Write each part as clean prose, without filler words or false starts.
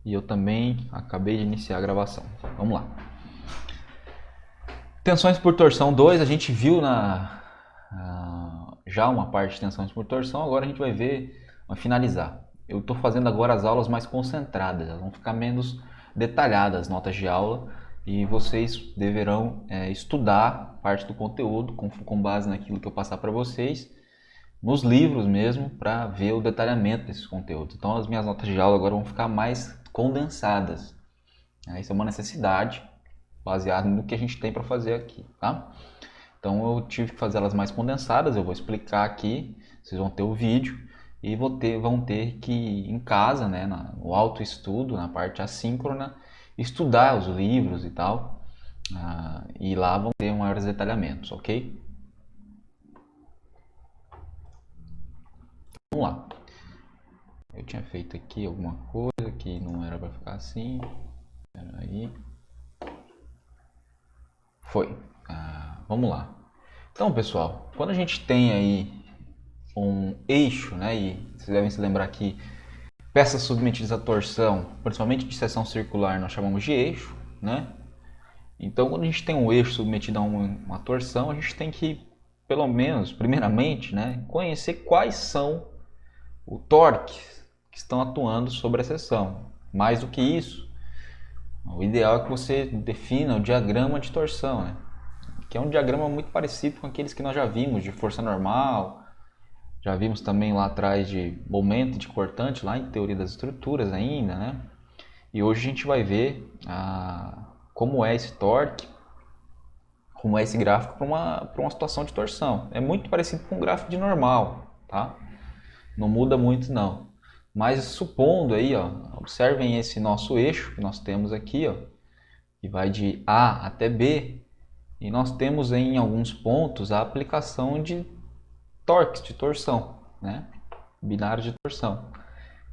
E eu também acabei de iniciar a gravação. Vamos lá. Tensões por torção 2, a gente viu já uma parte de tensões por torção, agora a gente vai finalizar. Eu estou fazendo agora as aulas mais concentradas, elas vão ficar menos detalhadas, notas de aula, e vocês deverão estudar parte do conteúdo com base naquilo que eu passar para vocês, nos livros mesmo, para ver o detalhamento desses conteúdos. Então as minhas notas de aula agora vão ficar mais condensadas. Isso é uma necessidade, baseado no que a gente tem para fazer aqui, tá? Então eu tive que fazer elas mais condensadas, eu vou explicar aqui, vocês vão ter o vídeo e vão ter que em casa, né, no autoestudo, na parte assíncrona, estudar os livros e tal, e lá vão ter maiores detalhamentos, ok? Vamos lá. Eu tinha feito aqui alguma coisa que não era para ficar assim. Espera aí. Foi. Vamos lá. Então, pessoal, quando a gente tem aí um eixo, né, e vocês devem se lembrar que peças submetidas à torção, principalmente de seção circular, nós chamamos de eixo, né? Então, quando a gente tem um eixo submetido a uma torção, a gente tem que, pelo menos, primeiramente, né, conhecer quais são os torques que estão atuando sobre a seção. Mais do que isso, o ideal é que você defina o diagrama de torção, né? Que é um diagrama muito parecido com aqueles que nós já vimos de força normal, já vimos também lá atrás de momento de cortante, lá em teoria das estruturas ainda, né? E hoje a gente vai ver como é esse torque, como é esse gráfico para uma situação de torção. É muito parecido com um gráfico de normal, tá? Não muda muito não. Mas supondo aí, ó, observem esse nosso eixo que nós temos aqui, ó, que vai de A até B, e nós temos em alguns pontos a aplicação de torques de torção, né? Binário de torção.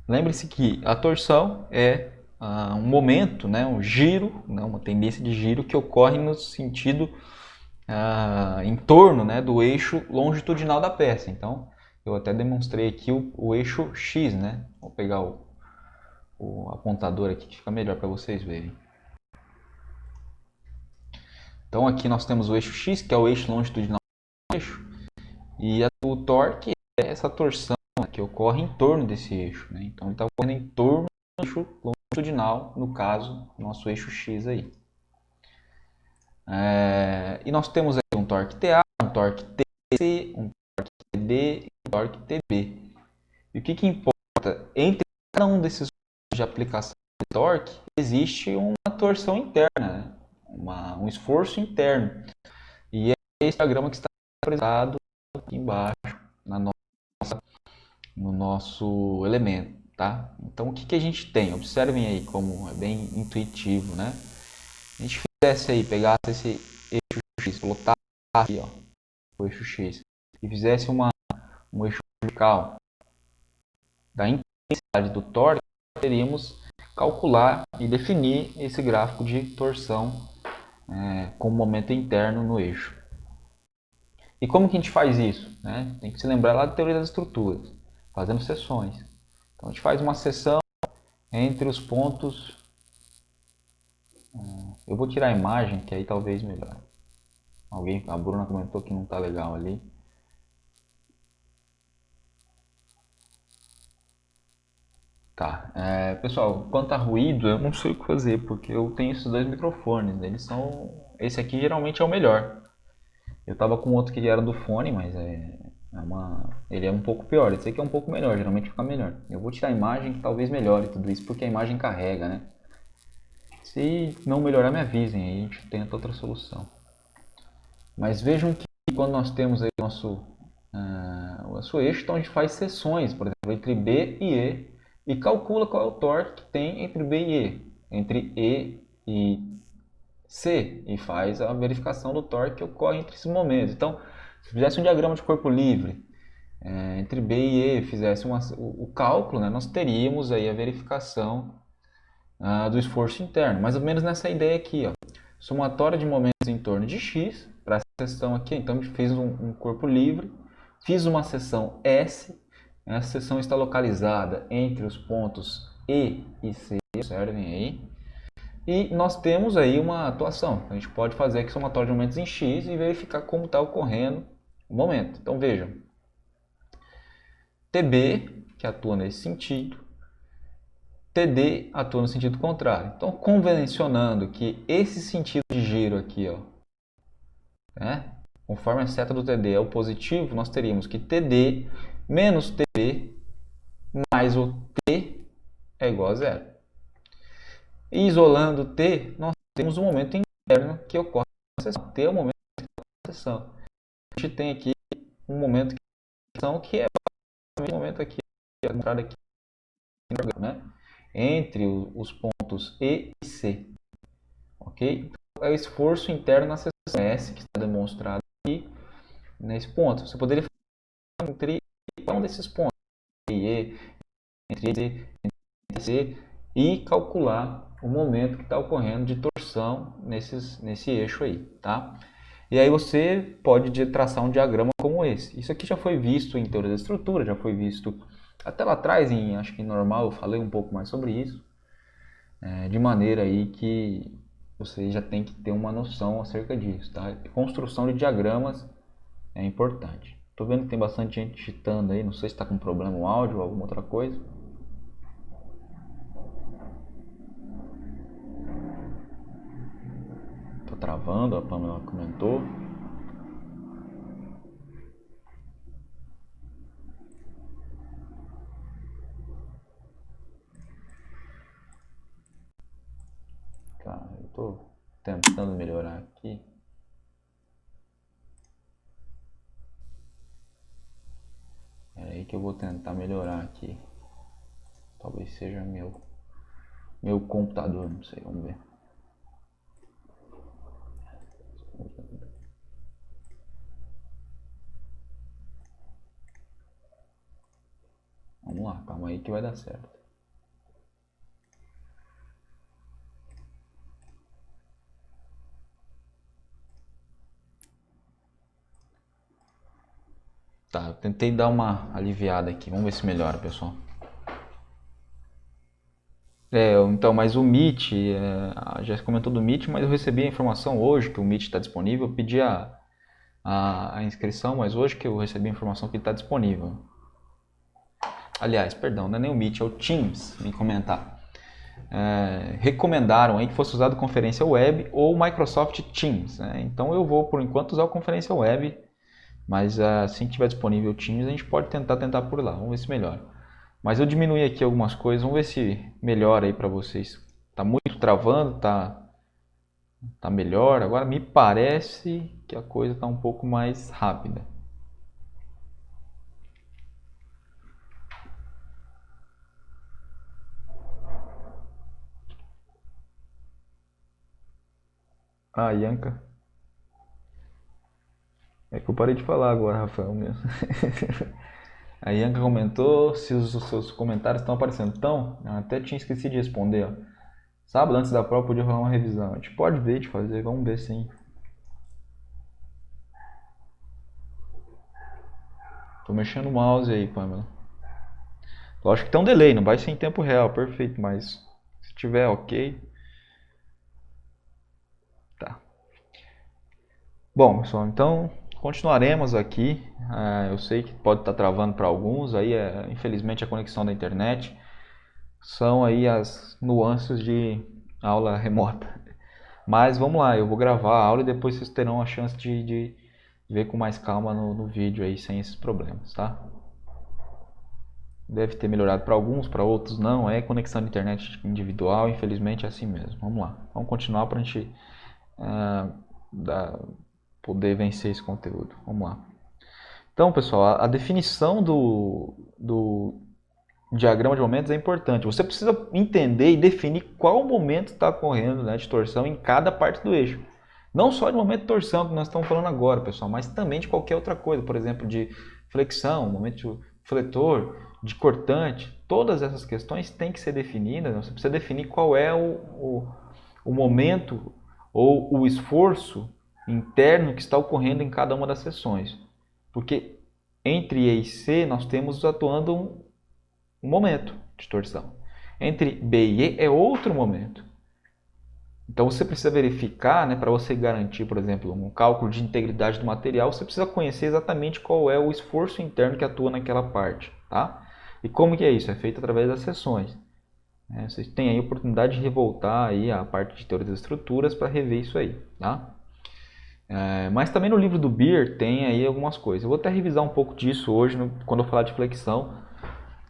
Lembre-se que a torção é um momento, né? Um giro, né? Uma tendência de giro que ocorre no sentido em torno, né? Do eixo longitudinal da peça. Então, eu até demonstrei aqui o eixo X, né? Vou pegar o apontador aqui que fica melhor para vocês verem. Então aqui nós temos o eixo X, que é o eixo longitudinal do eixo, e o torque é essa torção que ocorre em torno desse eixo, né? Então ele está ocorrendo em torno do eixo longitudinal, no caso, nosso eixo X aí. E nós temos aí um torque TA, um torque TC, um torque TD e um torque TB. E o que importa? Entre cada um desses de aplicação de torque, existe uma torção interna, né? Um esforço interno. E é esse diagrama que está apresentado aqui embaixo no nosso elemento, tá? Então o que a gente tem? Observem aí como é bem intuitivo, né? Se a gente fizesse aí, pegasse esse eixo X, plotasse aqui, ó, o eixo X, e fizesse um eixo vertical da intensidade do torque, teríamos calcular e definir esse gráfico de torção com momento interno no eixo. E como que a gente faz isso? Né? Tem que se lembrar lá da teoria das estruturas, fazendo seções. Então a gente faz uma seção entre os pontos. Eu vou tirar a imagem, que aí talvez melhor. A Bruna comentou que não está legal ali. Tá. Pessoal, quanto a ruído, eu não sei o que fazer, porque eu tenho esses dois microfones. Esse aqui geralmente é o melhor. Eu tava com outro que era do fone, mas ele é um pouco pior. Esse aqui é um pouco melhor, geralmente fica melhor. Eu vou tirar a imagem que talvez melhore tudo isso, porque a imagem carrega, né? Se não melhorar, me avisem, aí a gente tenta outra solução. Mas vejam que quando nós temos aí o nosso eixo, então a gente faz seções, por exemplo, entre B e E calcula qual é o torque que tem entre B e E, entre E e C, e faz a verificação do torque que ocorre entre esses momentos. Então, se fizesse um diagrama de corpo livre, entre B e E, fizesse o cálculo, né, nós teríamos aí a verificação do esforço interno, mais ou menos nessa ideia aqui, ó. Somatória de momentos em torno de X, para essa seção aqui, então a gente fez um corpo livre, fiz uma seção S, essa seção está localizada entre os pontos E e C observem aí. E nós temos aí uma atuação. A gente pode fazer aqui somatório de momentos em X e verificar como está ocorrendo o momento. Então vejam, TB, que atua nesse sentido, TD atua no sentido contrário. Então, convencionando que esse sentido de giro aqui, ó, né, conforme a seta do TD é o positivo, nós teríamos que TD menos TB mais o T é igual a zero. E isolando T, nós temos o momento interno que ocorre na seção. T é o momento da seção. A gente tem aqui um momento que é o momento aqui, né, entre os pontos E e C. Ok? Então, é o esforço interno na seção S que está demonstrado aqui nesse ponto. Você poderia fazer entre um desses pontos, E, entre E e C, e calcular o momento que está ocorrendo de torção nesse eixo aí, tá? E aí você pode traçar um diagrama como esse. Isso aqui já foi visto em teoria da estrutura, já foi visto até lá atrás, acho que normal, eu falei um pouco mais sobre isso, de maneira aí que você já tem que ter uma noção acerca disso, tá? Construção de diagramas é importante. Tô vendo que tem bastante gente digitando aí, não sei se está com problema o áudio ou alguma outra coisa. Tá travando, a Pamela comentou. Tá, eu tô tentando melhorar aqui. É aí que eu vou tentar melhorar aqui. Talvez seja meu computador, não sei, vamos ver. Vamos lá, calma aí que vai dar certo. Tá, eu tentei dar uma aliviada aqui. Vamos ver se melhora, pessoal. Então, mas o Meet, já comentou do Meet, mas eu recebi a informação hoje que o Meet está disponível. Eu pedi a inscrição, mas hoje que eu recebi a informação que ele está disponível. Aliás, perdão, não é nem o Meet, é o Teams, me comentar. Recomendaram aí que fosse usado conferência web ou Microsoft Teams, né? Então eu vou, por enquanto, usar a conferência web, mas assim que tiver disponível o Teams, a gente pode tentar por lá, vamos ver se melhora. Mas eu diminui aqui algumas coisas, vamos ver se melhora aí para vocês. Tá muito travando, tá melhor. Agora me parece que a coisa tá um pouco mais rápida. Ah, Ianca. É que eu parei de falar agora, Rafael mesmo. A Ianca comentou se os seus comentários estão aparecendo. Então, eu até tinha esquecido de responder, ó. Sábado, antes da prova, podia rolar uma revisão. A gente pode ver de fazer, vamos ver sim. Tô mexendo o mouse aí, Pamela. Lógico que tem um delay, não vai ser em tempo real, perfeito, mas se tiver ok. Tá. Bom, pessoal, então continuaremos aqui. Eu sei que pode estar travando para alguns, aí infelizmente a conexão da internet. São aí as nuances de aula remota. Mas vamos lá, eu vou gravar a aula e depois vocês terão a chance de ver com mais calma no vídeo aí, sem esses problemas, tá? Deve ter melhorado para alguns, para outros não. É conexão de internet individual, infelizmente é assim mesmo. Vamos lá, vamos continuar para a gente poder vencer esse conteúdo. Vamos lá. Então, pessoal, a definição do diagrama de momentos é importante. Você precisa entender e definir qual momento está ocorrendo, né, de torção em cada parte do eixo. Não só de momento de torção que nós estamos falando agora, pessoal, mas também de qualquer outra coisa. Por exemplo, de flexão, momento de fletor, de cortante. Todas essas questões têm que ser definidas. Você precisa definir qual é o momento ou o esforço interno que está ocorrendo em cada uma das seções. Porque entre E e C nós temos atuando um momento de torção. Entre B e E é outro momento. Então você precisa verificar, né, para você garantir, por exemplo, um cálculo de integridade do material, você precisa conhecer exatamente qual é o esforço interno que atua naquela parte, tá? E como que é isso? É feito através das seções. Vocês têm aí a oportunidade de revoltar aí a parte de teoria das estruturas para rever isso aí, tá? Mas também no livro do Beer tem aí algumas coisas. Eu vou até revisar um pouco disso hoje quando eu falar de flexão,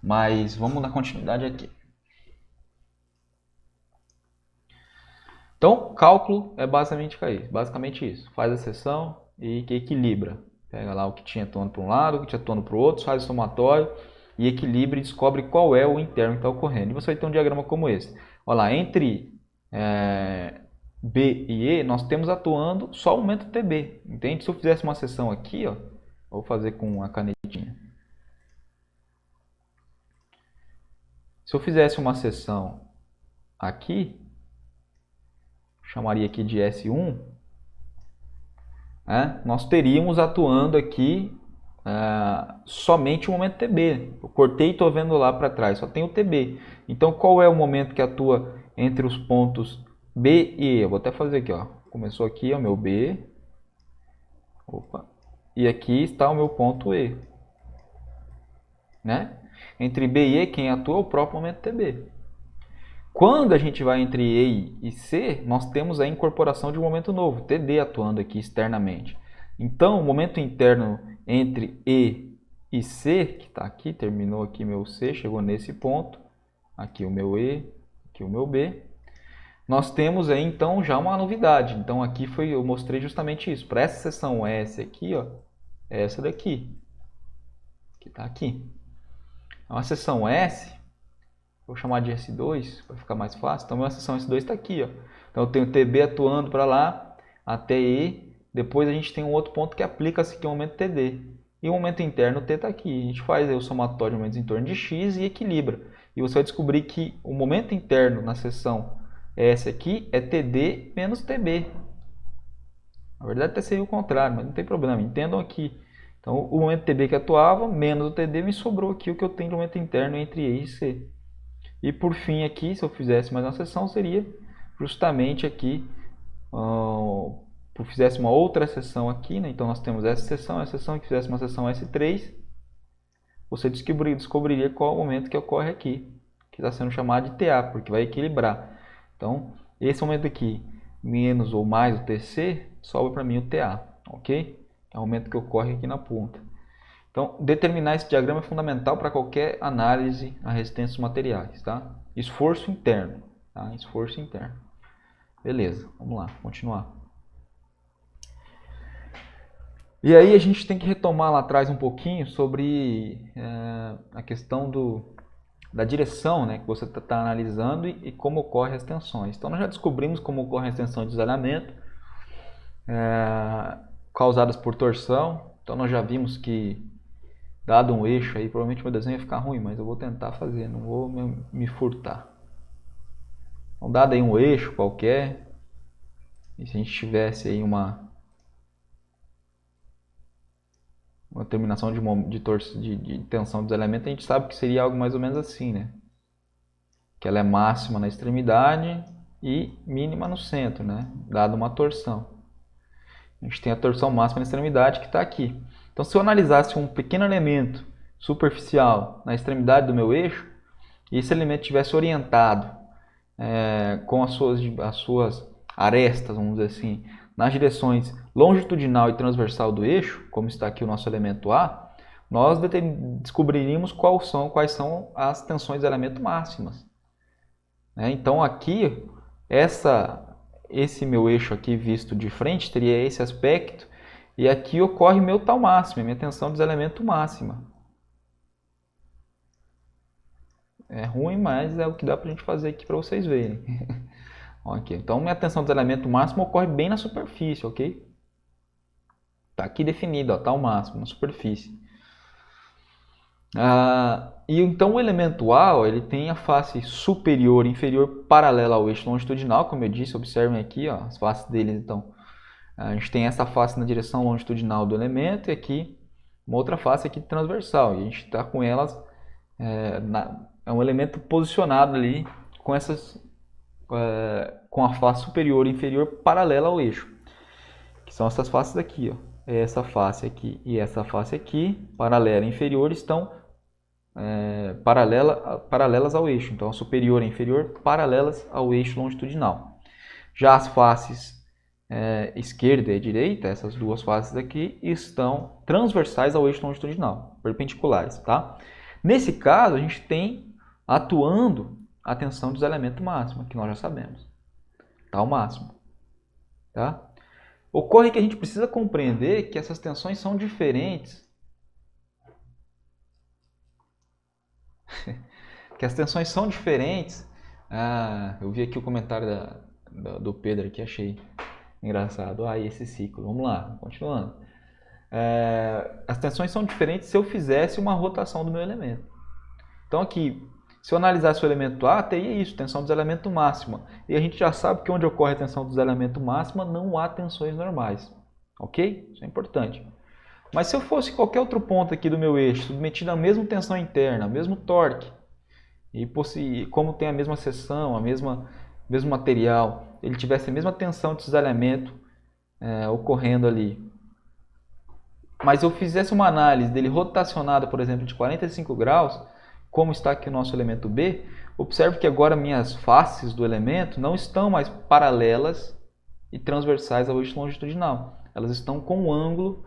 mas vamos dar continuidade aqui. Então, cálculo é basicamente isso. Faz a seção e que equilibra. Pega lá o que tinha atuando para um lado, o que tinha atuando para o outro, faz o somatório e equilibra e descobre qual é o interno que está ocorrendo. E você vai ter um diagrama como esse. Olha lá, entre B e E, nós temos atuando só o momento TB. Entende? Se eu fizesse uma seção aqui, ó, vou fazer com a canetinha. Se eu fizesse uma seção aqui, chamaria aqui de S1, nós teríamos atuando aqui somente o momento TB. Eu cortei e estou vendo lá para trás, só tem o TB. Então, qual é o momento que atua entre os pontos B e E? Eu vou até fazer aqui, ó. Começou aqui, o meu B. Opa. E aqui está o meu ponto E. Né? Entre B e E, quem atua é o próprio momento TB. Quando a gente vai entre E e C, nós temos a incorporação de um momento novo, TD atuando aqui externamente. Então, o momento interno entre E e C, que está aqui, terminou aqui meu C, chegou nesse ponto, aqui o meu E, aqui o meu B, nós temos aí então já uma novidade. Então aqui eu mostrei justamente isso. Para essa seção S aqui, ó, é essa daqui, que está aqui. Então, a seção S, vou chamar de S2, para ficar mais fácil. Então, a seção S2 está aqui, ó. Então, eu tenho TB atuando para lá, até E. Depois, a gente tem um outro ponto que aplica-se aqui o momento TD. E o momento interno, T está aqui. A gente faz aí o somatório de momentos em torno de X e equilibra. E você vai descobrir que o momento interno na seção S aqui é TD menos TB. Na verdade, até seria o contrário, mas não tem problema. Entendam aqui. Então, o momento TB que atuava, menos o TD, me sobrou aqui o que eu tenho de momento interno entre E e C. E por fim aqui, se eu fizesse mais uma seção, seria justamente aqui, fizesse uma outra seção aqui, né? Então nós temos essa seção, e fizesse uma seção S3, você descobriria qual é o momento que ocorre aqui, que está sendo chamado de TA, porque vai equilibrar. Então, esse momento aqui, menos ou mais o TC, sobra para mim o TA, ok? É o momento que ocorre aqui na ponta. Então, determinar esse diagrama é fundamental para qualquer análise a resistência dos materiais, tá? Esforço interno, tá? Esforço interno. Beleza, vamos lá, continuar. E aí a gente tem que retomar lá atrás um pouquinho sobre a questão da direção, né, que você está analisando e como ocorrem as tensões. Então, nós já descobrimos como ocorrem as tensões de desalinhamento causadas por torção. Então, nós já vimos que dado um eixo aí, provavelmente meu desenho vai ficar ruim, mas eu vou tentar fazer, não vou me furtar. Então, dado aí um eixo qualquer, e se a gente tivesse aí uma terminação de tensão dos elementos, a gente sabe que seria algo mais ou menos assim, né? Que ela é máxima na extremidade e mínima no centro, né? Dado uma torção. A gente tem a torção máxima na extremidade que está aqui. Então, se eu analisasse um pequeno elemento superficial na extremidade do meu eixo, e esse elemento tivesse orientado com as suas arestas, vamos dizer assim, nas direções longitudinal e transversal do eixo, como está aqui o nosso elemento A, nós descobriríamos quais são as tensões do elemento máximas. Então, aqui, esse meu eixo aqui visto de frente teria esse aspecto, e aqui ocorre meu tal máximo, minha tensão dos elementos máxima. É ruim, mas é o que dá para a gente fazer aqui para vocês verem. Okay. Então, minha tensão dos elementos máximo ocorre bem na superfície, ok? Está aqui definido, está o máximo na superfície. E então o elemento A, ele tem a face superior e inferior paralela ao eixo longitudinal, como eu disse, observem aqui, ó, as faces deles. Então, a gente tem essa face na direção longitudinal do elemento e aqui uma outra face aqui transversal. E a gente está com elas é um elemento posicionado ali com com a face superior e inferior paralela ao eixo, que são essas faces aqui, ó. Essa face aqui e essa face aqui, paralela e inferior, estão paralelas ao eixo. Então, a superior e a inferior paralelas ao eixo longitudinal. Já as faces esquerda e direita, essas duas faces aqui, estão transversais ao eixo longitudinal, perpendiculares, tá? Nesse caso, a gente tem atuando a tensão do isolamento máximo, que nós já sabemos, tá? O máximo, tá? Ocorre que a gente precisa compreender que essas tensões são diferentes, eu vi aqui o comentário do Pedro aqui, achei engraçado. Esse ciclo. Vamos lá, continuando. As tensões são diferentes se eu fizesse uma rotação do meu elemento. Então aqui, se eu analisasse o elemento A, teria isso, tensão do isolamento máxima. E a gente já sabe que onde ocorre a tensão do isolamento máxima, não há tensões normais. Ok? Isso é importante. Mas se eu fosse qualquer outro ponto aqui do meu eixo, submetido à mesma tensão interna, ao mesmo torque, e como tem a mesma seção, mesmo material, ele tivesse a mesma tensão de cisalhamento ocorrendo ali, mas eu fizesse uma análise dele rotacionado, por exemplo, de 45 graus, como está aqui o nosso elemento B, observe que agora minhas faces do elemento não estão mais paralelas e transversais ao eixo longitudinal. Elas estão com um ângulo,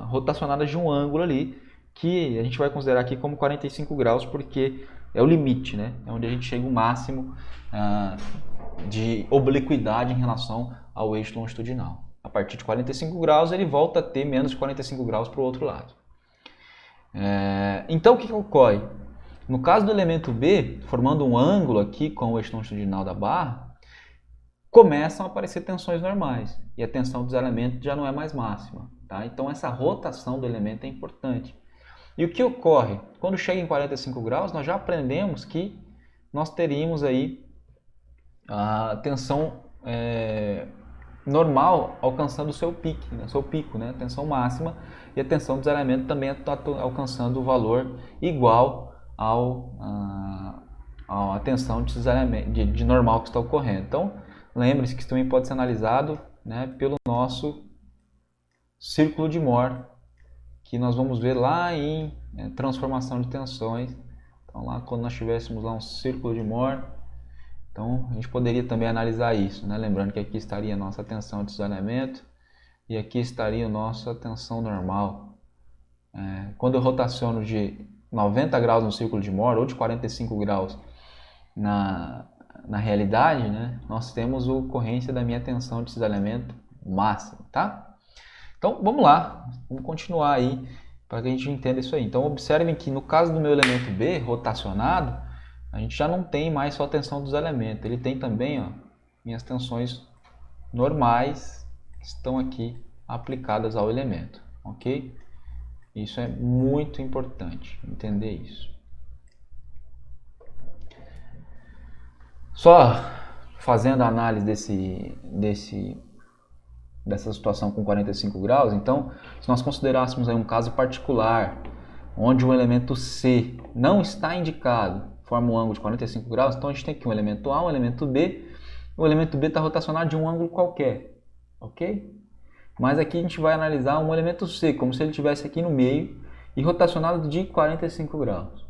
rotacionadas de um ângulo ali, que a gente vai considerar aqui como 45 graus, porque é o limite, né? É onde a gente chega o máximo de obliquidade em relação ao eixo longitudinal. A partir de 45 graus, ele volta a ter menos de 45 graus para o outro lado. Então, o que ocorre? No caso do elemento B, formando um ângulo aqui com o eixo longitudinal da barra, começam a aparecer tensões normais e a tensão dos elementos já não é mais máxima, tá? Então, essa rotação do elemento é importante. E o que ocorre? Quando chega em 45 graus, nós já aprendemos que nós teríamos aí a tensão normal alcançando o seu pico, né? A tensão máxima, e a tensão dos elementos também está alcançando o valor igual à tensão de normal que está ocorrendo. Então, lembre-se que isso também pode ser analisado, né, pelo nosso círculo de Mohr, que nós vamos ver lá em transformação de tensões. Então, lá quando nós tivéssemos lá um círculo de Mohr, então a gente poderia também analisar isso, né? Lembrando que aqui estaria a nossa tensão de isolamento e aqui estaria a nossa tensão normal. Quando eu rotaciono de 90 graus no círculo de Mohr ou de 45 graus na realidade, né, nós temos a ocorrência da minha tensão de isolamento máxima, tá? Então, vamos lá, vamos continuar aí para que a gente entenda isso aí. Então, observem que no caso do meu elemento B, rotacionado, a gente já não tem mais só a tensão dos elementos, ele tem também, ó, minhas tensões normais que estão aqui aplicadas ao elemento, ok? Isso é muito importante, entender isso. Só fazendo a análise dessa situação com 45 graus, então, se nós considerássemos aí um caso particular, onde o elemento C não está indicado, forma um ângulo de 45 graus, então a gente tem aqui um elemento A, um elemento B, o elemento B está rotacionado de um ângulo qualquer, ok? Mas aqui a gente vai analisar um elemento C, como se ele estivesse aqui no meio e rotacionado de 45 graus,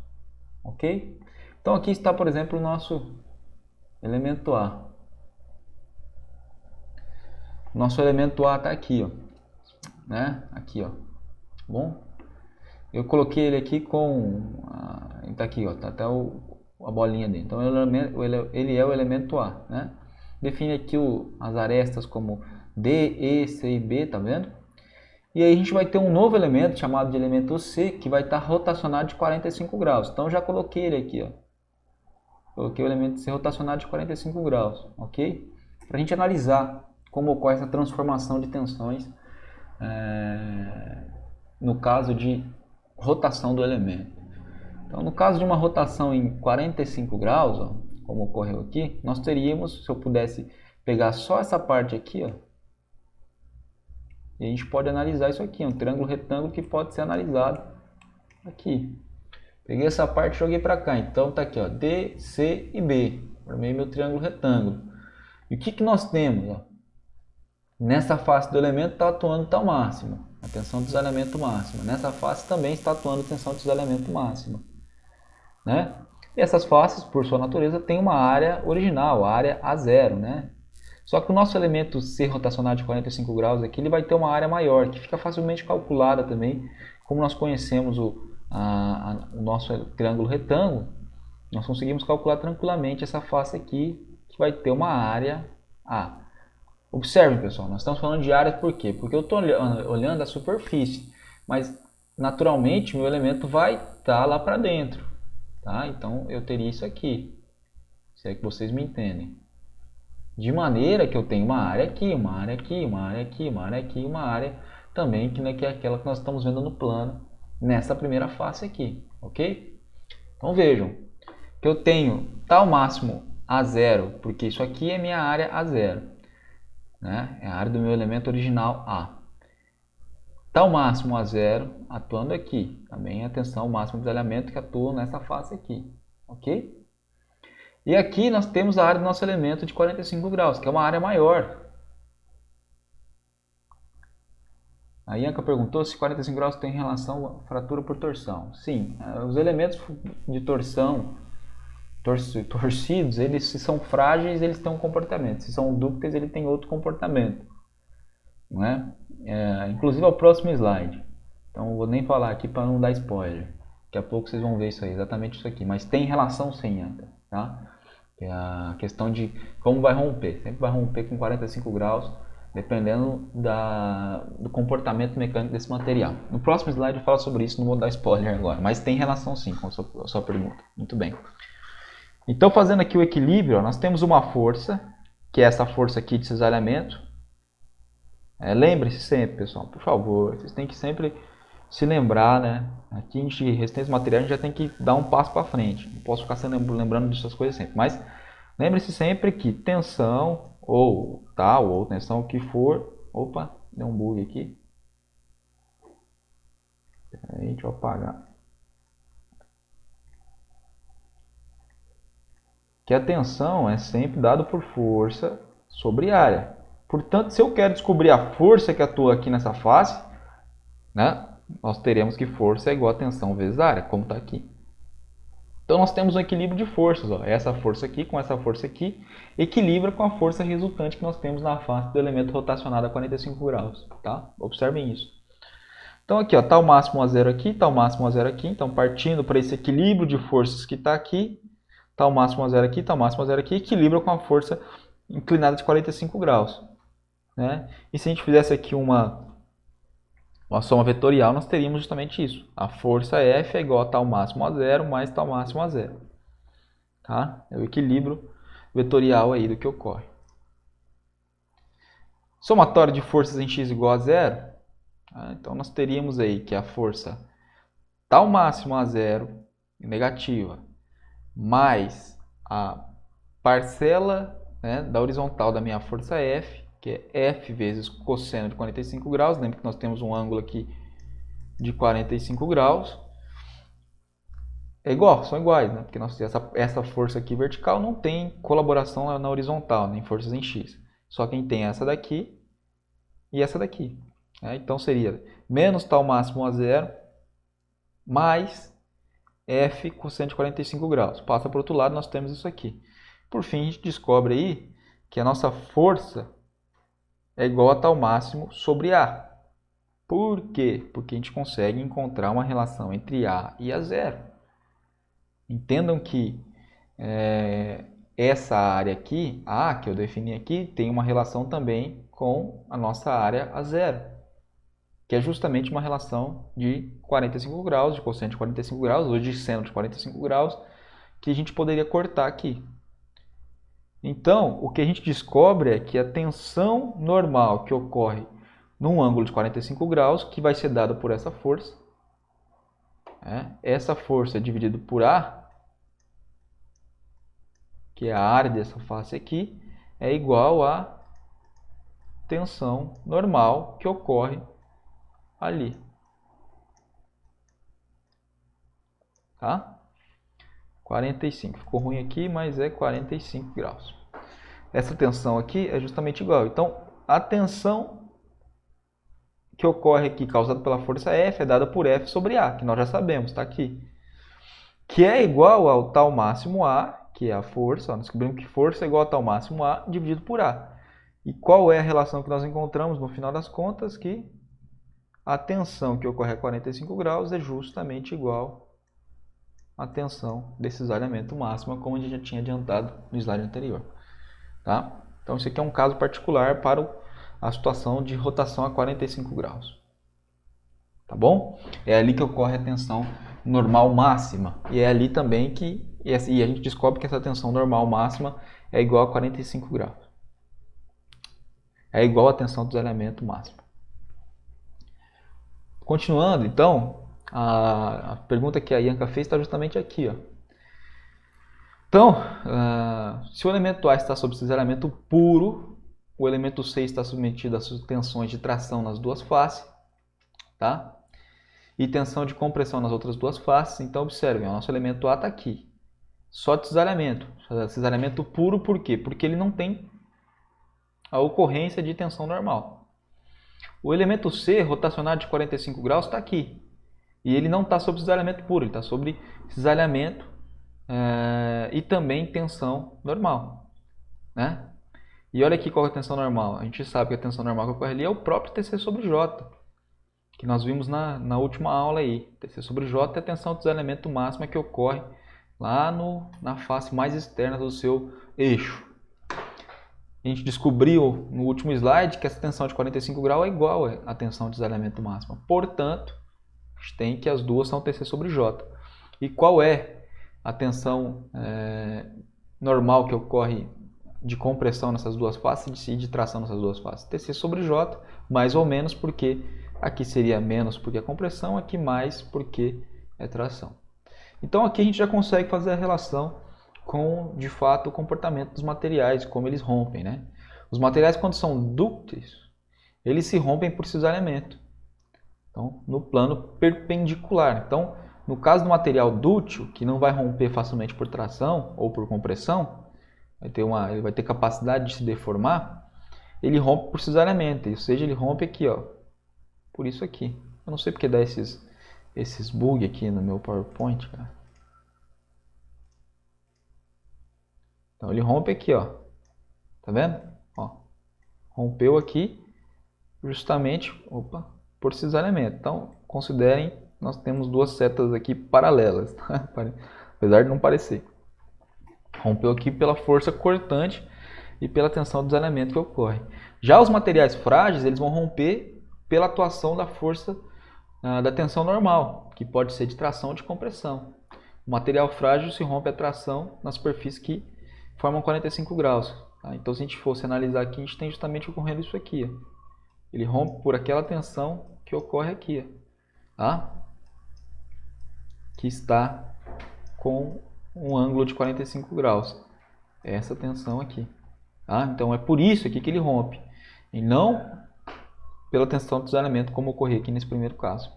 ok? Então aqui está, por exemplo, o nosso elemento A. Nosso elemento A está aqui, ó, né? Aqui, ó. Bom, eu coloquei ele aqui com, está aqui, ó, tá até a bolinha dele. Então ele é o elemento A, né? Define aqui as arestas como D, E, C e B, tá vendo? E aí a gente vai ter um novo elemento chamado de elemento C, que vai estar rotacionado de 45 graus. Então eu já coloquei ele aqui, ó. Coloquei o elemento C rotacionado de 45 graus, ok? Para a gente analisar como ocorre essa transformação de tensões no caso de rotação do elemento. Então, no caso de uma rotação em 45 graus, ó, como ocorreu aqui, nós teríamos, se eu pudesse pegar só essa parte aqui, ó, e a gente pode analisar isso aqui, um triângulo retângulo que pode ser analisado aqui. Peguei essa parte e joguei para cá. Então tá aqui, ó, D, C e B. Formei meu triângulo retângulo. E o que nós temos? Ó? Nessa face do elemento está atuando tal máxima, a tensão de isolamento máxima. Nessa face também está atuando a tensão de isolamento máxima. Né? E essas faces, por sua natureza, têm uma área original, a área A0. Né? Só que o nosso elemento C rotacionado de 45 graus aqui, ele vai ter uma área maior, que fica facilmente calculada também. Como nós conhecemos o nosso triângulo retângulo, nós conseguimos calcular tranquilamente essa face aqui, que vai ter uma área A. Observem, pessoal, nós estamos falando de área por quê? Porque eu estou olhando a superfície, mas naturalmente meu elemento vai estar lá para dentro. Tá? Então eu teria isso aqui, se é que vocês me entendem. De maneira que eu tenho uma área aqui, uma área aqui, uma área aqui, uma área aqui, uma área também que é aquela que nós estamos vendo no plano, nessa primeira face aqui, ok? Então vejam que eu tenho tal máximo A0, porque isso aqui é minha área A0, né? É a área do meu elemento original A. Tal máximo A0 atuando aqui, também a tensão máxima de isolamento que atua nessa face aqui, ok? E aqui nós temos a área do nosso elemento de 45 graus, que é uma área maior. A Ianca perguntou se 45 graus tem relação fratura por torção. Sim, os elementos de torção, torcidos, eles se são frágeis, eles têm um comportamento. Se são dúcteis, ele tem outro comportamento. Né? Inclusive é o próximo slide. Então não vou nem falar aqui para não dar spoiler. Daqui a pouco vocês vão ver isso aí, exatamente isso aqui. Mas tem relação sim, Ianca. Tá? É a questão de como vai romper. Sempre vai romper com 45 graus, dependendo do comportamento mecânico desse material. No próximo slide eu falo sobre isso, não vou dar spoiler agora, mas tem relação sim com a sua pergunta. Muito bem. Então, fazendo aqui o equilíbrio, ó, nós temos uma força, que é essa força aqui de cisalhamento. Lembre-se sempre, pessoal, por favor, vocês têm que sempre se lembrar, né? Aqui em resistência material a gente já tem que dar um passo para frente. Não posso ficar lembrando dessas coisas sempre. Mas lembre-se sempre que tensão ou tal, ou tensão, o que for. Opa, deu um bug aqui. Aí, deixa eu apagar. Que a tensão é sempre dada por força sobre área. Portanto, se eu quero descobrir a força que atua aqui nessa face, né? Nós teremos que força é igual a tensão vezes área, como está aqui. Então nós temos um equilíbrio de forças. Ó. Essa força aqui com essa força aqui equilibra com a força resultante que nós temos na face do elemento rotacionado a 45 graus. Tá? Observem isso. Então aqui, está o máximo A0 aqui, está o máximo A0 aqui. Então partindo para esse equilíbrio de forças que está aqui, está o máximo A0 aqui, está o máximo A0 aqui, equilibra com a força inclinada de 45 graus. Né? E se a gente fizesse aqui uma soma vetorial, nós teríamos justamente isso. A força F é igual a tal máximo A0 mais tal máximo A0. Tá? É o equilíbrio vetorial aí do que ocorre. Somatório de forças em x igual a zero. Tá? Então nós teríamos aí que a força tal máximo A0 negativa mais a parcela, né, da horizontal da minha força F, que é F vezes cosseno de 45 graus. Lembra que nós temos um ângulo aqui de 45 graus. É igual, são iguais, né? Porque essa força aqui vertical não tem colaboração na horizontal, nem forças em x. Só quem tem essa daqui e essa daqui. Né? Então seria menos tal máximo A0 mais F cosseno de 45 graus. Passa para o outro lado, nós temos isso aqui. Por fim, a gente descobre aí que a nossa força é igual a tal máximo sobre A. Por quê? Porque a gente consegue encontrar uma relação entre A e A0. Entendam que essa área aqui, A, que eu defini aqui, tem uma relação também com a nossa área A0, que é justamente uma relação de 45 graus, de cosseno de 45 graus, ou de seno de 45 graus, que a gente poderia cortar aqui. Então, o que a gente descobre é que a tensão normal que ocorre num ângulo de 45 graus, que vai ser dada por essa força, essa força dividida por A, que é a área dessa face aqui, é igual à tensão normal que ocorre ali. tá? 45. Ficou ruim aqui, mas é 45 graus. Essa tensão aqui é justamente igual. Então, a tensão que ocorre aqui, causada pela força F, é dada por F sobre A, que nós já sabemos, está aqui. Que é igual ao tal máximo A, que é a força. Nós descobrimos que força é igual ao tal máximo A dividido por A. E qual é a relação que nós encontramos no final das contas? Que a tensão que ocorre a 45 graus é justamente igual à tensão desse isolamento máximo, como a gente já tinha adiantado no slide anterior. Tá? Então, isso aqui é um caso particular para a situação de rotação a 45 graus. Tá bom? É ali que ocorre a tensão normal máxima. E é ali também que a gente descobre que essa tensão normal máxima é igual a 45 graus. É igual à tensão do isolamento máximo. Continuando, então, a pergunta que a Ianca fez está justamente aqui. Ó. Então, se o elemento A está sob isolamento puro, o elemento C está submetido a tensões de tração nas duas faces, tá? E tensão de compressão nas outras duas faces. Então, observem, o nosso elemento A está aqui. Só de cisalhamento. Cisalhamento puro por quê? Porque ele não tem a ocorrência de tensão normal. O elemento C, rotacionado de 45 graus, está aqui. E ele não está sob cisalhamento puro, ele está sobre cisalhamento e também tensão normal. Né? E olha aqui qual é a tensão normal. A gente sabe que a tensão normal que ocorre ali é o próprio TC sobre J, que nós vimos na última aula aí. TC sobre J é a tensão de cisalhamento máxima que ocorre lá na face mais externa do seu eixo. A gente descobriu no último slide que essa tensão de 45 graus é igual à tensão de cisalhamento máxima. Portanto, a gente tem que as duas são TC sobre J. E qual é a tensão normal que ocorre de compressão nessas duas faces e de tração nessas duas faces? TC sobre J, mais ou menos, porque aqui seria menos porque é compressão, aqui mais porque é tração. Então aqui a gente já consegue fazer a relação com, de fato, o comportamento dos materiais, como eles rompem, né? Os materiais, quando são dúcteis, eles se rompem por cisalhamento. Então, no plano perpendicular. Então, no caso do material dúctil, que não vai romper facilmente por tração ou por compressão, ele vai ter capacidade de se deformar, ele rompe por cisalhamento, ou seja, ele rompe aqui, ó, por isso aqui. Eu não sei porque dá esses bugs aqui no meu PowerPoint, cara. Então ele rompe aqui, ó. Tá vendo? Ó, rompeu aqui justamente, por cisalhamento. Então, considerem, nós temos duas setas aqui paralelas, tá? Apesar de não parecer. Rompeu aqui pela força cortante e pela tensão do cisalhamento que ocorre. Já os materiais frágeis, eles vão romper pela atuação da força da tensão normal, que pode ser de tração ou de compressão. O material frágil se rompe a tração na superfície que formam 45 graus. Tá? Então, se a gente fosse analisar aqui, a gente tem justamente ocorrendo isso aqui. Ó. Ele rompe por aquela tensão que ocorre aqui. Ó. Tá? Que está com um ângulo de 45 graus. Essa tensão aqui. Tá? Então, é por isso aqui que ele rompe. E não pela tensão do cisalhamento, como ocorreu aqui nesse primeiro caso.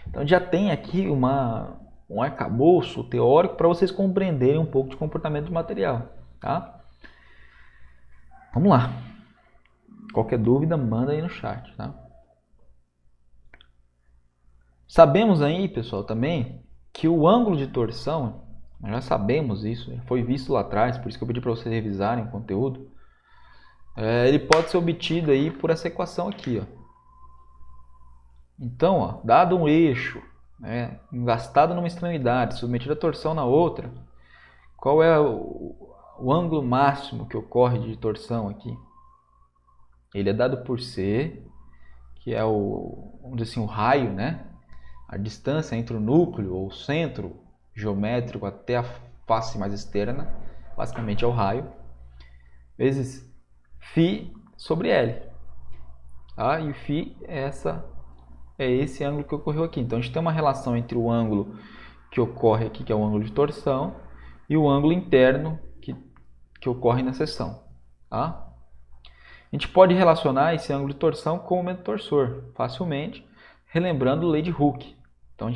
Então, já tem aqui um arcabouço teórico para vocês compreenderem um pouco de comportamento do material. Tá? Vamos lá. Qualquer dúvida, manda aí no chat. Tá? Sabemos aí, pessoal, também que o ângulo de torção, nós já sabemos isso, foi visto lá atrás, por isso que eu pedi para vocês revisarem o conteúdo. Ele pode ser obtido aí por essa equação aqui. Ó. Então, ó, dado um eixo engastado numa extremidade, submetido a torção na outra, qual é o ângulo máximo que ocorre de torção aqui? Ele é dado por C, que é vamos dizer assim, o raio, né? A distância entre o núcleo ou o centro geométrico até a face mais externa, basicamente é o raio, vezes φ sobre L. Tá? E φ é esse ângulo que ocorreu aqui. Então a gente tem uma relação entre o ângulo que ocorre aqui, que é o ângulo de torção, e o ângulo interno que ocorre na seção. Tá? A gente pode relacionar esse ângulo de torção com o momento torsor, facilmente, relembrando a lei de Hooke. Então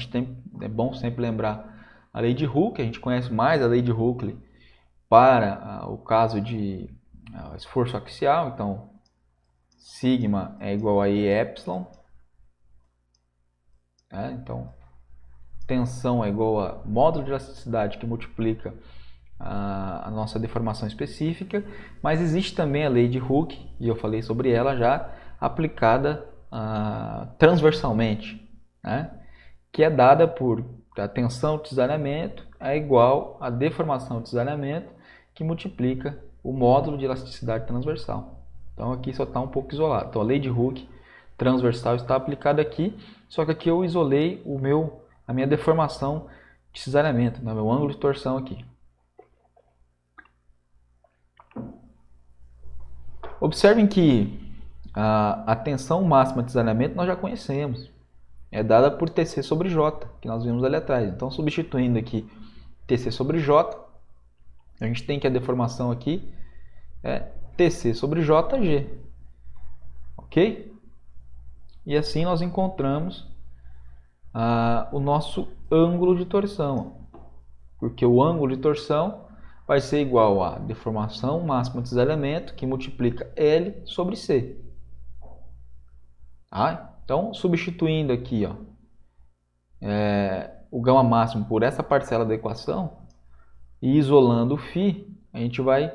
é bom sempre lembrar a lei de Hooke, a gente conhece mais a lei de Hooke para o caso de esforço axial, então sigma é igual a E epsilon, então tensão é igual a módulo de elasticidade que multiplica a nossa deformação específica, mas existe também a lei de Hooke, e eu falei sobre ela já, aplicada transversalmente, né? Que é dada por a tensão de desalinhamento é igual a deformação de desalinhamento que multiplica o módulo de elasticidade transversal. Então aqui só está um pouco isolado. Então a lei de Hooke transversal está aplicada aqui, só que aqui eu isolei a minha deformação de cisalhamento, né? Meu ângulo de torção aqui. Observem que a tensão máxima de cisalhamento nós já conhecemos. É dada por TC sobre J, que nós vimos ali atrás. Então, substituindo aqui TC sobre J, a gente tem que a deformação aqui é TC sobre JG. Ok? E assim nós encontramos o nosso ângulo de torção. Porque o ângulo de torção vai ser igual a deformação máxima de cisalhamento, que multiplica L sobre C. Então, substituindo aqui o gama máximo por essa parcela da equação e isolando o φ, a gente vai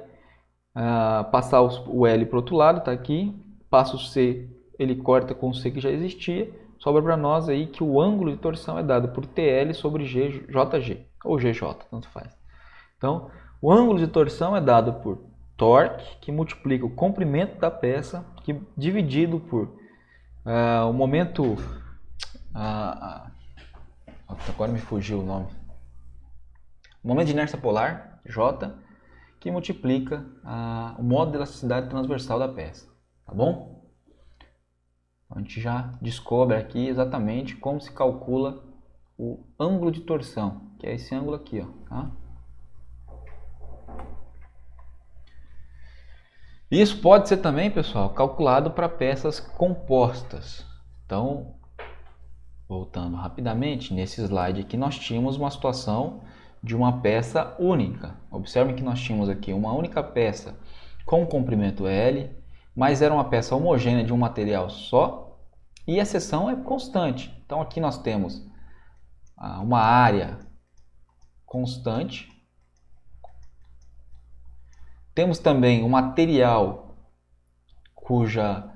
passar o L para o outro lado, está aqui, passa o C, ele corta com o C que já existia, sobra para nós aí que o ângulo de torção é dado por TL sobre JG, ou GJ, tanto faz. Então, o ângulo de torção é dado por torque, que multiplica o comprimento da peça, dividido por o momento... agora me fugiu o nome. O momento de inércia polar, J, que multiplica o módulo de elasticidade transversal da peça. Tá bom? A gente já descobre aqui exatamente como se calcula o ângulo de torção, que é esse ângulo aqui, tá? Isso pode ser também, pessoal, calculado para peças compostas. Então, voltando rapidamente, nesse slide aqui nós tínhamos uma situação de uma peça única. Observem que nós tínhamos aqui uma única peça com comprimento L, mas era uma peça homogênea de um material só e a seção é constante. Então aqui nós temos uma área constante. Temos também um material cuja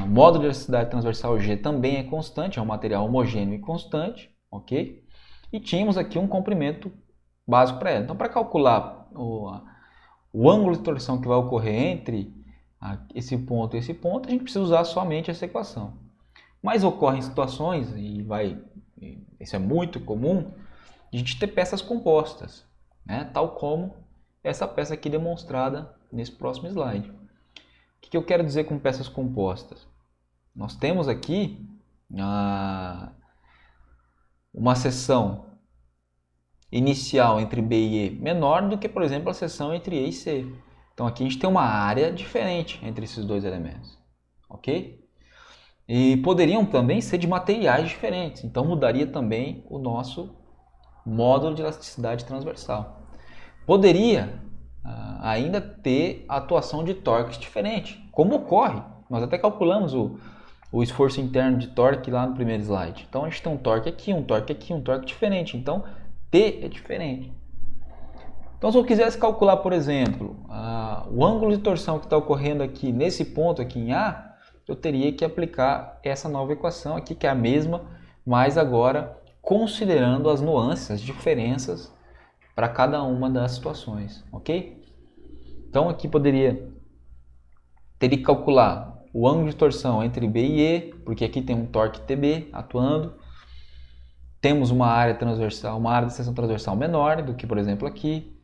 módulo de elasticidade transversal G também é constante, é um material homogêneo e constante, ok? E tínhamos aqui um comprimento básico para ela. Então, para calcular o ângulo de torção que vai ocorrer entre esse ponto e esse ponto, a gente precisa usar somente essa equação. Mas ocorrem situações, isso é muito comum, de a gente ter peças compostas, né? Tal como essa peça aqui demonstrada nesse próximo slide. O que eu quero dizer com peças compostas? Nós temos aqui uma seção inicial entre B e E menor do que, por exemplo, a seção entre E e C. Então aqui a gente tem uma área diferente entre esses dois elementos, ok? E poderiam também ser de materiais diferentes, então mudaria também o nosso módulo de elasticidade transversal. Poderia ainda ter atuação de torques diferente, como ocorre. Nós até calculamos o esforço interno de torque lá no primeiro slide. Então a gente tem um torque aqui, um torque aqui, um torque diferente. Então T é diferente. Então se eu quisesse calcular, por exemplo, o ângulo de torção que está ocorrendo aqui nesse ponto aqui em A, eu teria que aplicar essa nova equação aqui, que é a mesma, mas agora considerando as nuances, as diferenças para cada uma das situações, ok? Então aqui teria que calcular o ângulo de torção entre B e E, porque aqui tem um torque TB atuando. Temos uma área transversal, uma área de seção transversal menor do que, por exemplo, aqui.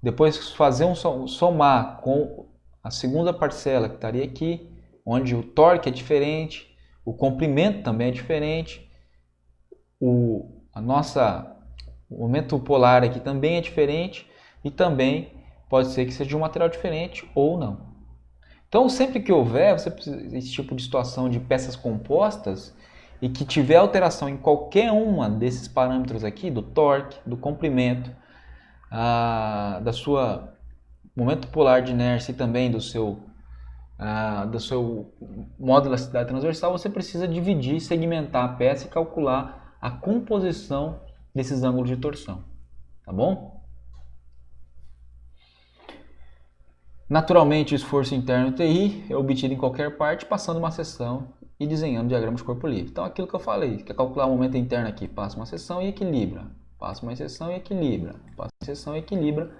Depois fazer somar com a segunda parcela que estaria aqui, onde o torque é diferente, o comprimento também é diferente, o momento polar aqui também é diferente e também pode ser que seja de um material diferente ou não. Então, sempre que houver esse tipo de situação de peças compostas, e que tiver alteração em qualquer uma desses parâmetros aqui, do torque, do comprimento, da sua momento polar de inércia e também do seu modo de elasticidade transversal, você precisa dividir, segmentar a peça e calcular a composição desses ângulos de torção, tá bom? Naturalmente, o esforço interno TI é obtido em qualquer parte, passando uma seção e desenhando diagrama de corpo livre. Então, aquilo que eu falei, quer calcular o momento interno aqui, passa uma seção e equilibra, passa uma seção e equilibra, passa uma seção e equilibra,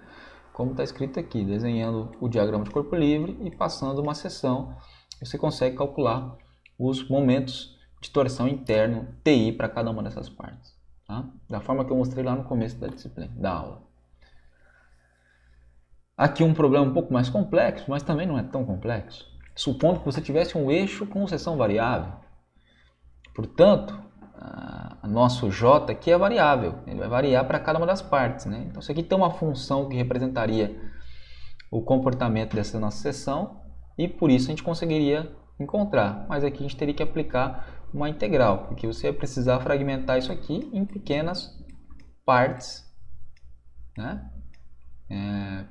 como está escrito aqui, desenhando o diagrama de corpo livre e passando uma seção, você consegue calcular os momentos de torção interno TI para cada uma dessas partes, tá? Da forma que eu mostrei lá no começo da disciplina, da aula. Aqui um problema um pouco mais complexo, mas também não é tão complexo. Supondo que você tivesse um eixo com seção variável. Portanto, nosso J aqui é variável, ele vai variar para cada uma das partes, né? Então, isso aqui tem uma função que representaria o comportamento dessa nossa seção e por isso a gente conseguiria encontrar. Mas aqui a gente teria que aplicar uma integral, porque você vai precisar fragmentar isso aqui em pequenas partes, né?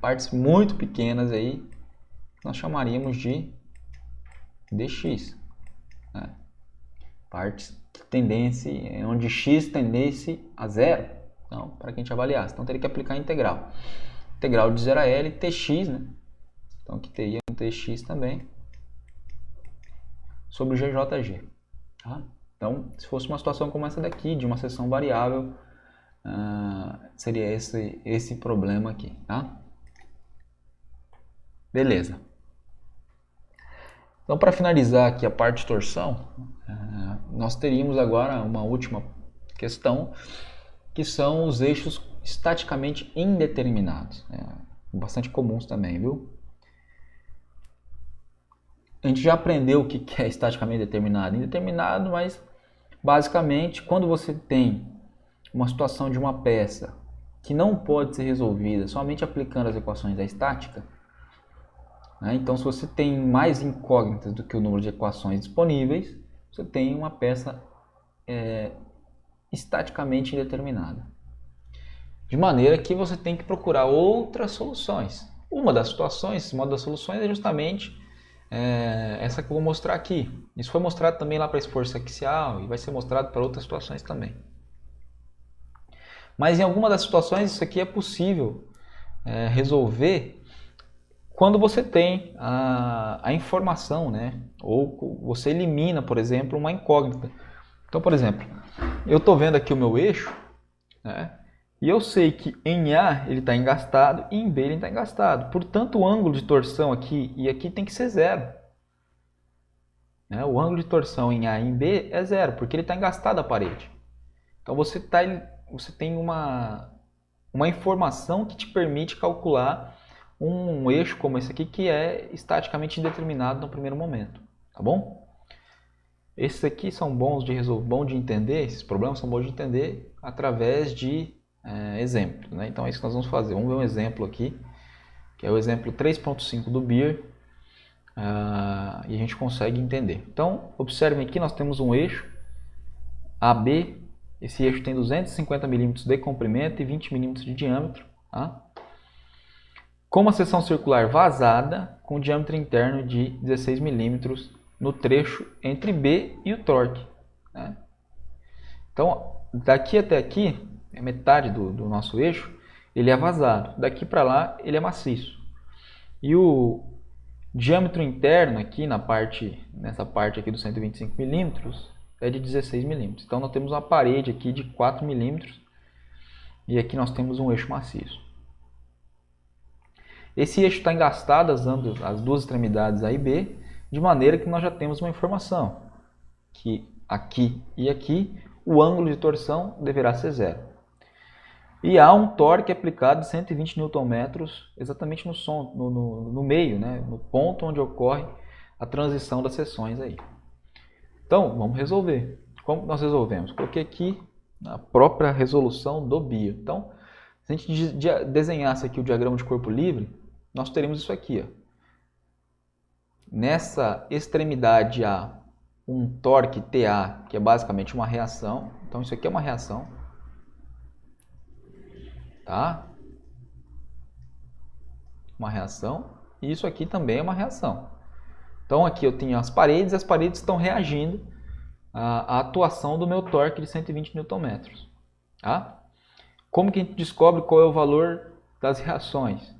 Partes muito pequenas aí, nós chamaríamos de dx, né? Partes que tendessem, onde x tendesse a zero, então, para que a gente avaliasse. Então, teria que aplicar a integral. Integral de 0 a L, tx, né? Então, aqui teria um tx também, sobre o GJG. Tá? Então, se fosse uma situação como essa daqui, de uma seção variável, seria esse problema aqui, tá? Beleza. Então, para finalizar aqui a parte de torção, nós teríamos agora uma última questão, que são os eixos estaticamente indeterminados. Bastante comuns também, viu? A gente já aprendeu o que é estaticamente determinado e indeterminado, mas basicamente, quando você tem uma situação de uma peça que não pode ser resolvida somente aplicando as equações da estática, né? Então, se você tem mais incógnitas do que o número de equações disponíveis, você tem uma peça estaticamente indeterminada. De maneira que você tem que procurar outras soluções. Uma das situações, esse modo das soluções, é justamente essa que eu vou mostrar aqui. Isso foi mostrado também lá para esforço axial e vai ser mostrado para outras situações também. Mas em alguma das situações isso aqui é possível resolver quando você tem a informação, né? Ou você elimina, por exemplo, uma incógnita. Então, por exemplo, eu estou vendo aqui o meu eixo, né? E eu sei que em A ele está engastado e em B ele está engastado. Portanto, o ângulo de torção aqui e aqui tem que ser zero. Né? O ângulo de torção em A e em B é zero, porque ele está engastado a parede. Então, você tem uma informação que te permite calcular um eixo como esse aqui, que é estaticamente indeterminado no primeiro momento. Tá bom? Esses aqui são bons de resolver, bom de entender, esses problemas são bons de entender através de exemplos, né? Então é isso que nós vamos fazer. Vamos ver um exemplo aqui, que é o exemplo 3.5 do Beer, e a gente consegue entender. Então, observem aqui, nós temos um eixo AB, esse eixo tem 250 mm de comprimento e 20 mm de diâmetro, tá? Com uma seção circular vazada, com diâmetro interno de 16 mm no trecho entre B e o torque, né? Então, daqui até aqui, metade do nosso eixo, ele é vazado. Daqui para lá, ele é maciço. E o diâmetro interno aqui, nessa parte aqui dos 125 mm, é de 16 mm. Então, nós temos uma parede aqui de 4 mm e aqui nós temos um eixo maciço. Esse eixo está engastado, as duas extremidades A e B, de maneira que nós já temos uma informação, que aqui e aqui o ângulo de torção deverá ser zero. E há um torque aplicado de 120 Nm exatamente no meio, né? No ponto onde ocorre a transição das seções aí. Então, vamos resolver. Como nós resolvemos? Coloquei aqui a própria resolução do Beer. Então, se a gente desenhasse aqui o diagrama de corpo livre, nós teríamos isso aqui, ó. Nessa extremidade A, um torque TA, que é basicamente uma reação. Então isso aqui é uma reação, tá? Uma reação. E isso aqui também é uma reação. Então aqui eu tenho as paredes estão reagindo à atuação do meu torque de 120 Nm. Tá? Como que a gente descobre qual é o valor das reações?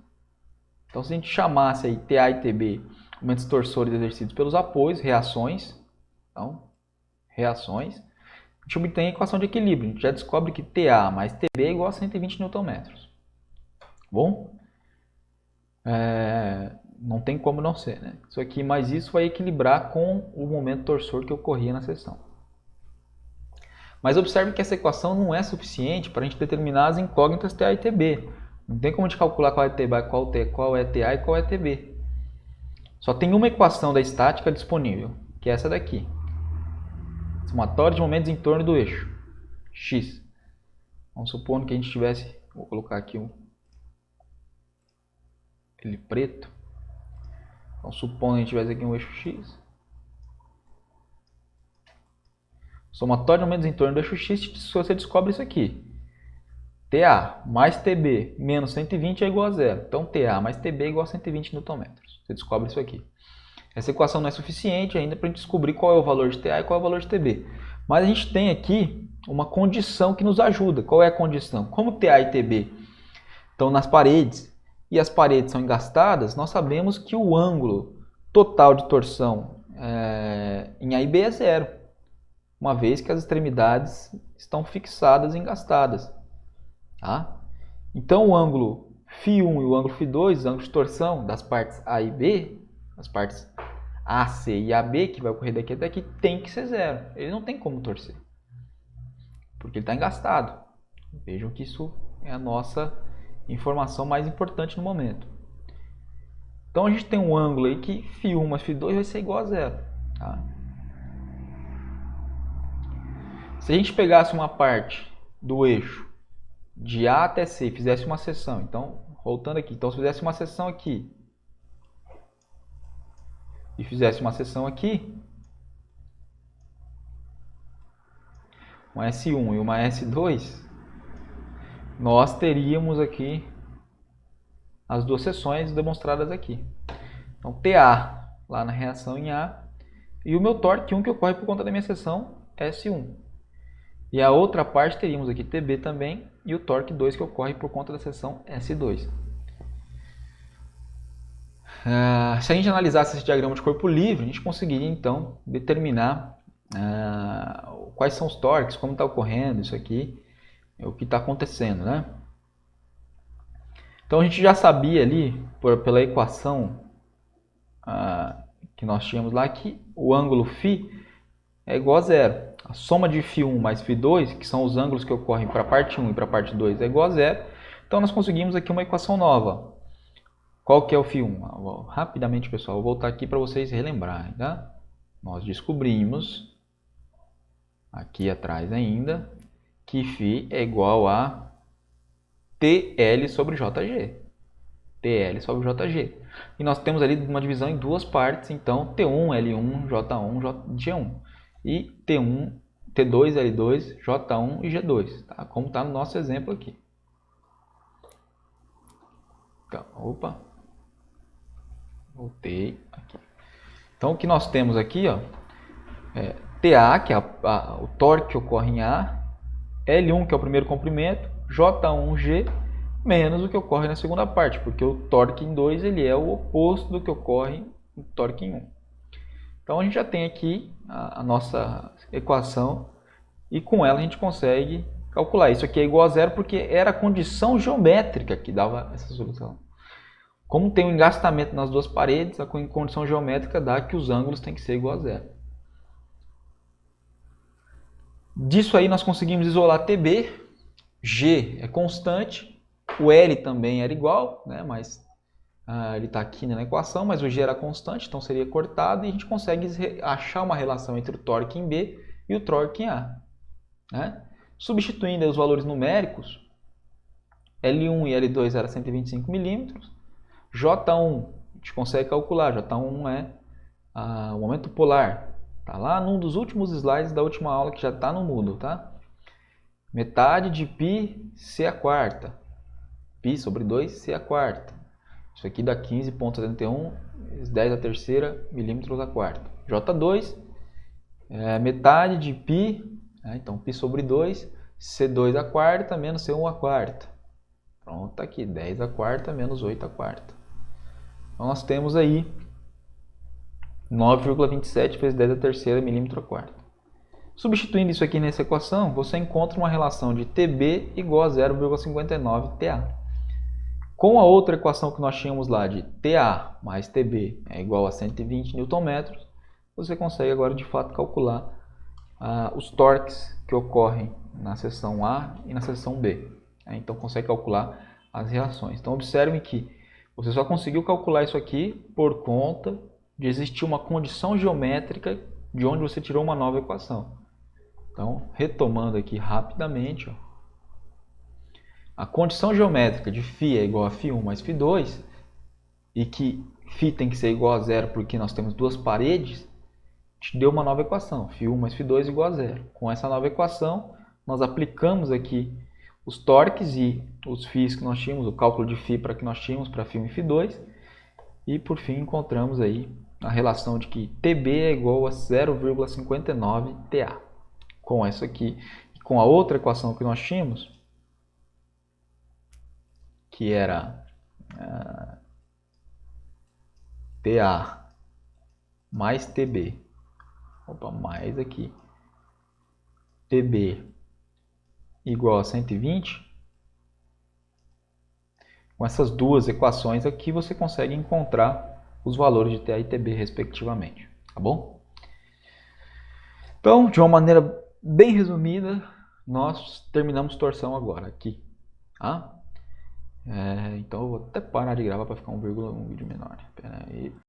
Então se a gente chamasse aí TA e TB, momentos torsores exercidos pelos apoios, reações, então, reações, a gente obtém a equação de equilíbrio. A gente já descobre que TA mais TB é igual a 120 Nm. Bom? Não tem como não ser, né? Isso aqui mais isso vai equilibrar com o momento torsor que ocorria na seção. Mas observe que essa equação não é suficiente para a gente determinar as incógnitas TA e TB. Não tem como a gente calcular qual é TB, qual é TA e qual é TB. Só tem uma equação da estática disponível, que é essa daqui. Somatório de momentos em torno do eixo x. Vamos supor que a gente tivesse, vou colocar aqui ele preto. Então, supondo que a gente tivesse aqui um eixo x. Somatório de momentos em torno do eixo x, você descobre isso aqui. TA mais TB menos 120 é igual a zero. Então, TA mais TB é igual a 120 Nm. Você descobre isso aqui. Essa equação não é suficiente ainda para a gente descobrir qual é o valor de TA e qual é o valor de TB. Mas a gente tem aqui uma condição que nos ajuda. Qual é a condição? Como TA e TB estão nas paredes e as paredes são engastadas, nós sabemos que o ângulo total de torção em A e B é zero, uma vez que as extremidades estão fixadas e engastadas. Tá? Então o ângulo φ1 e o ângulo φ2, os ângulos de torção das partes A e B, as partes AC e AB, que vai ocorrer daqui até aqui, tem que ser zero. Ele não tem como torcer, porque ele está engastado. Vejam que isso é a nossa informação mais importante no momento. Então a gente tem um ângulo aí que φ1 mais φ2 vai ser igual a zero. Tá? Se a gente pegasse uma parte do eixo de A até C e fizesse uma seção, então, voltando aqui, então se fizesse uma seção aqui e fizesse uma seção aqui, uma S1 e uma S2, nós teríamos aqui as duas seções demonstradas aqui. Então, TA lá na reação em A e o meu torque 1 que ocorre por conta da minha seção S1. E a outra parte teríamos aqui TB também e o torque 2 que ocorre por conta da seção S2. Se a gente analisasse esse diagrama de corpo livre, a gente conseguiria então determinar quais são os torques, como está ocorrendo isso aqui, o que está acontecendo, né? Então a gente já sabia ali, pela equação que nós tínhamos lá, que o ângulo φ é igual a zero. A soma de φ1 mais φ2, que são os ângulos que ocorrem para a parte 1 e para a parte 2, é igual a zero. Então nós conseguimos aqui uma equação nova. Qual que é o φ1? Rapidamente, pessoal, vou voltar aqui para vocês relembrarem. Tá? Nós descobrimos, aqui atrás ainda, que φ é igual a TL sobre JG. TL sobre JG. E nós temos ali uma divisão em duas partes, então T1, L1, J1, G1. E T1, T2, L2, J1 e G2, tá? Como está no nosso exemplo aqui. Então, opa, voltei aqui. Então, o que nós temos aqui, ó, é TA, que é o torque que ocorre em A, L1, que é o primeiro comprimento, J1G, menos o que ocorre na segunda parte, porque o torque em 2 ele é o oposto do que ocorre no torque em 1. Então a gente já tem aqui a nossa equação e com ela a gente consegue calcular. Isso aqui é igual a zero porque era a condição geométrica que dava essa solução. Como tem um engastamento nas duas paredes, a condição geométrica dá que os ângulos têm que ser igual a zero. Disso aí nós conseguimos isolar TB, G é constante, o L também era igual, né, mas ele está aqui na equação, mas o G era constante, então seria cortado e a gente consegue achar uma relação entre o torque em B e o torque em A. Né? Substituindo os valores numéricos, L1 e L2 era 125 milímetros, J1 a gente consegue calcular, J1 é o momento polar, Tá lá num dos últimos slides da última aula que já está no Moodle, tá? Metade de π c a quarta. Π sobre 2 c a quarta. Isso aqui dá 15,71, 10 a terceira, milímetros a quarta. J2 é metade de π, né? Então π sobre 2, C2 a quarta menos C1 a quarta. Pronto, tá aqui, 10 a quarta menos 8 a quarta. Então nós temos aí 9,27 vezes 10 a terceira milímetro a quarta. Substituindo isso aqui nessa equação, você encontra uma relação de TB igual a 0,59 TA. Com a outra equação que nós tínhamos lá de TA mais TB é igual a 120 Nm, você consegue agora de fato calcular os torques que ocorrem na seção A e na seção B. Então consegue calcular as reações. Então observe que você só conseguiu calcular isso aqui por conta de existir uma condição geométrica de onde você tirou uma nova equação. Então, retomando aqui rapidamente, ó, a condição geométrica de φ é igual a φ1 mais φ2 e que φ tem que ser igual a zero porque nós temos duas paredes, te deu uma nova equação, φ1 mais φ2 igual a zero. Com essa nova equação, nós aplicamos aqui os torques e os φs que nós tínhamos, o cálculo de φ para que nós tínhamos para φ1 e φ2, e por fim encontramos aí a relação de que TB é igual a 0,59 TA. Com essa aqui, com a outra equação que nós tínhamos, que era TA mais TB, mais aqui, TB igual a 120, com essas duas equações aqui você consegue encontrar os valores de TA e TB respectivamente, tá bom? Então, de uma maneira bem resumida, nós terminamos torção agora aqui, tá? Então eu vou até parar de gravar para ficar um vídeo menor. Pera aí.